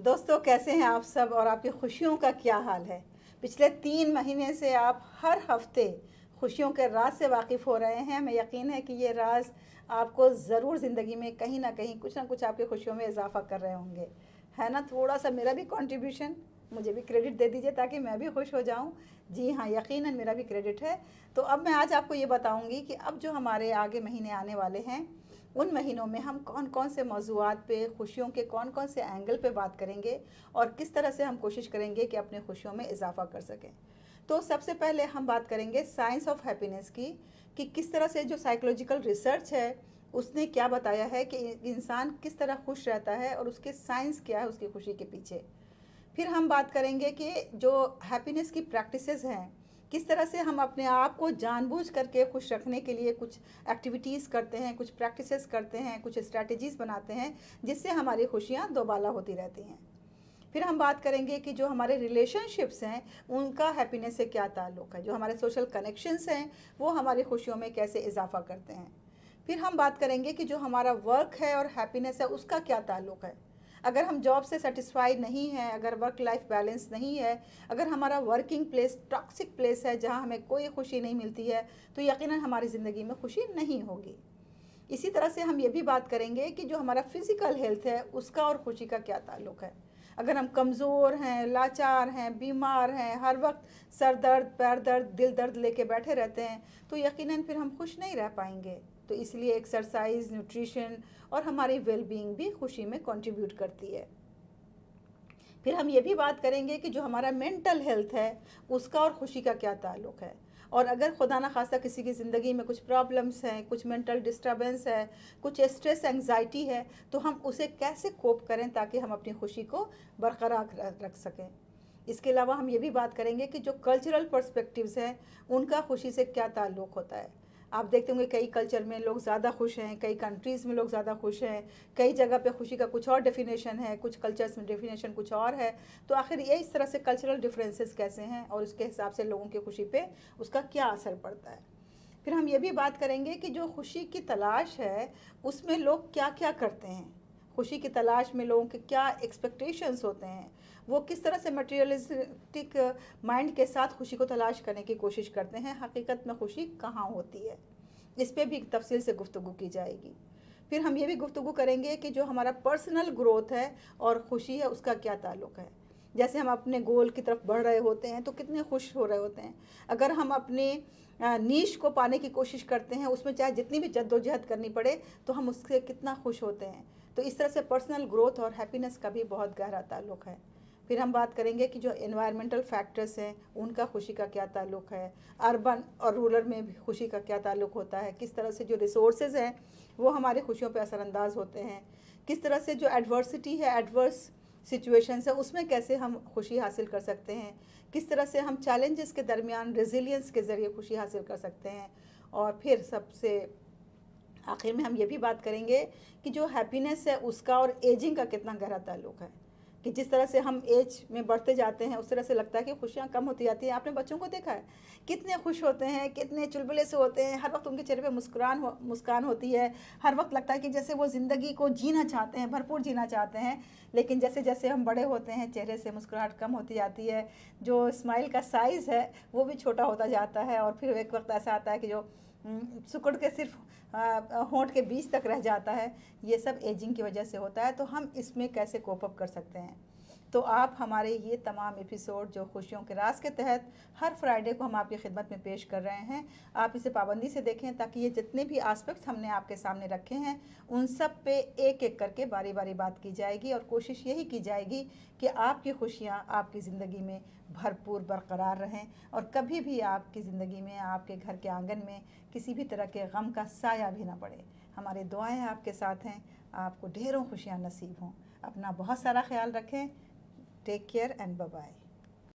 दोस्तों, कैसे हैं आप सब और आपकी खुशियों का क्या हाल है। पिछले 3 महीने से आप हर हफ्ते खुशियों के राज से वाकिफ़ हो रहे हैं। हमें यकीन है कि ये राज आपको ज़रूर ज़िंदगी में कहीं ना कहीं कुछ ना कुछ आपकी खुशियों में इजाफा कर रहे होंगे, है ना। थोड़ा सा मेरा भी कंट्रीब्यूशन, मुझे भी क्रेडिट दे दीजिए ताकि मैं भी खुश हो जाऊं। जी हाँ, यकीनन मेरा भी क्रेडिट है। तो अब मैं आज आपको ये बताऊंगी कि अब जो हमारे आगे महीने आने वाले हैं, उन महीनों में हम कौन कौन से मौज़ूआत पे, खुशियों के कौन कौन से एंगल पे बात करेंगे और किस तरह से हम कोशिश करेंगे कि अपने खुशियों में इजाफा कर सकें। तो सबसे पहले हम बात करेंगे साइंस ऑफ हैप्पीनेस की, कि किस तरह से जो साइकोलॉजिकल रिसर्च है उसने क्या बताया है कि इंसान किस तरह खुश रहता है और उसके साइंस क्या है उसकी खुशी के पीछे। फिर हम बात करेंगे कि जो हैप्पीनेस की प्रैक्टिसेस हैं, किस तरह से हम अपने आप को जानबूझ करके खुश रखने के लिए कुछ एक्टिविटीज़ करते हैं, कुछ प्रैक्टिसेस करते हैं, कुछ स्ट्रैटेजीज़ बनाते हैं जिससे हमारी खुशियाँ दोबाला होती रहती हैं। फिर हम बात करेंगे कि जो हमारे रिलेशनशिप्स हैं उनका हैप्पीनेस से क्या ताल्लुक़ है, जो हमारे सोशल कनेक्शंस हैं वो हमारी खुशियों में कैसे इजाफा करते हैं। फिर हम बात करेंगे कि जो हमारा वर्क है और हैप्पीनेस है उसका क्या ताल्लुक़ है। अगर हम जॉब से सेटिस्फाइड नहीं हैं, अगर वर्क लाइफ बैलेंस नहीं है, अगर हमारा वर्किंग प्लेस टॉक्सिक प्लेस है जहाँ हमें कोई खुशी नहीं मिलती है, तो यकीनन हमारी ज़िंदगी में खुशी नहीं होगी। इसी तरह से हम ये भी बात करेंगे कि जो हमारा फिज़िकल हेल्थ है उसका और खुशी का क्या ताल्लुक़ है। अगर हम कमज़ोर हैं, लाचार हैं, बीमार हैं, हर वक्त सर दर्द, पैर दर्द, दिल दर्द लेके बैठे रहते हैं, तो यकीनन फिर हम खुश नहीं रह पाएंगे। तो इसलिए एक्सरसाइज, न्यूट्रिशन और हमारी वेलबींग भी खुशी में कंट्रीब्यूट करती है। फिर हम ये भी बात करेंगे कि जो हमारा मेंटल हेल्थ है उसका और खुशी का क्या ताल्लुक़ है। और अगर खुदा ना खास्ता किसी की ज़िंदगी में कुछ प्रॉब्लम्स हैं, कुछ मेंटल डिस्टर्बेंस है, कुछ स्ट्रेस, एंग्जाइटी है, तो हम उसे कैसे कोप करें ताकि हम अपनी खुशी को बरकरार रख सकें। इसके अलावा हम ये भी बात करेंगे कि जो कल्चरल पर्सपेक्टिव्स हैं उनका खुशी से क्या ताल्लुक़ होता है। आप देखते होंगे कई कल्चर में लोग ज़्यादा खुश हैं, कई कंट्रीज़ में लोग ज़्यादा खुश हैं, कई जगह पे खुशी का कुछ और डेफिनेशन है, कुछ कल्चर्स में डेफिनेशन कुछ और है। तो आखिर ये इस तरह से कल्चरल डिफरेंसेस कैसे हैं और उसके हिसाब से लोगों की खुशी पे उसका क्या असर पड़ता है। फिर हम ये भी बात करेंगे कि जो खुशी की तलाश है उसमें लोग क्या क्या करते हैं, खुशी की तलाश में लोगों के क्या एक्सपेक्टेशंस होते हैं, वो किस तरह से मटेरियलिस्टिक माइंड के साथ खुशी को तलाश करने की कोशिश करते हैं, हकीकत में खुशी कहाँ होती है। इस पे भी तफसील से गुफ्तगू की जाएगी। फिर हम ये भी गुफ्तगू करेंगे कि जो हमारा पर्सनल ग्रोथ है और खुशी है उसका क्या ताल्लुक़ है। जैसे हम अपने गोल की तरफ बढ़ रहे होते हैं तो कितने खुश हो रहे होते हैं। अगर हम अपने नीश को पाने की कोशिश करते हैं, उसमें चाहे जितनी भी जद्दोजहद करनी पड़े, तो हम उससे कितना खुश होते हैं। तो इस तरह से पर्सनल ग्रोथ और हैप्पीनेस का भी बहुत गहरा ताल्लुक़ है। फिर हम बात करेंगे कि जो एनवायरमेंटल फैक्टर्स हैं उनका खुशी का क्या ताल्लुक़ है, अर्बन और रूरल में भी खुशी का क्या ताल्लुक़ होता है, किस तरह से जो रिसोर्सेज हैं वो हमारे खुशियों पे असरअंदाज होते हैं, किस तरह से जो एडवर्सिटी है, एडवर्स सिचुएशंस है, उसमें कैसे हम खुशी हासिल कर सकते हैं, किस तरह से हम चैलेंजेस के दरमियान रेजिलियंस के ज़रिए खुशी हासिल कर सकते हैं। और फिर सबसे आखिर में हम ये भी बात करेंगे कि जो हैप्पीनेस है उसका और एजिंग का कितना गहरा ताल्लुक़ है, कि जिस तरह से हम एज में बढ़ते जाते हैं उस तरह से लगता है कि खुशियाँ कम होती जाती हैं। आपने बच्चों को देखा है कितने खुश होते हैं, कितने चुलबुले से होते हैं, हर वक्त उनके चेहरे पे मुस्कान होती है, हर वक्त लगता है कि जैसे वो ज़िंदगी को जीना चाहते हैं, भरपूर जीना चाहते हैं। लेकिन जैसे जैसे हम बड़े होते हैं चेहरे से मुस्कुराहट कम होती जाती है, जो स्माइल का साइज़ है वो भी छोटा होता जाता है, और फिर एक वक्त ऐसा आता है कि जो सिकुड़ के सिर्फ होंठ के बीच तक रह जाता है। ये सब एजिंग की वजह से होता है। तो हम इसमें कैसे कोप अप कर सकते हैं। तो आप हमारे ये तमाम एपिसोड जो खुशियों के राज के तहत हर फ्राइडे को हम आपकी खिदमत में पेश कर रहे हैं, आप इसे पाबंदी से देखें ताकि ये जितने भी आस्पेक्ट्स हमने आपके सामने रखे हैं उन सब पे एक एक करके बारी बारी बात की जाएगी, और कोशिश यही की जाएगी कि आपकी खुशियाँ आपकी ज़िंदगी में भरपूर बरकरार रहें और कभी भी आपकी ज़िंदगी में, आपके घर के आंगन में किसी भी तरह के गम का साया भी ना पड़े। हमारी दुआएं आपके साथ हैं, आपको ढेरों खुशियाँ नसीब हों। अपना बहुत सारा ख्याल रखें। Take care and bye bye.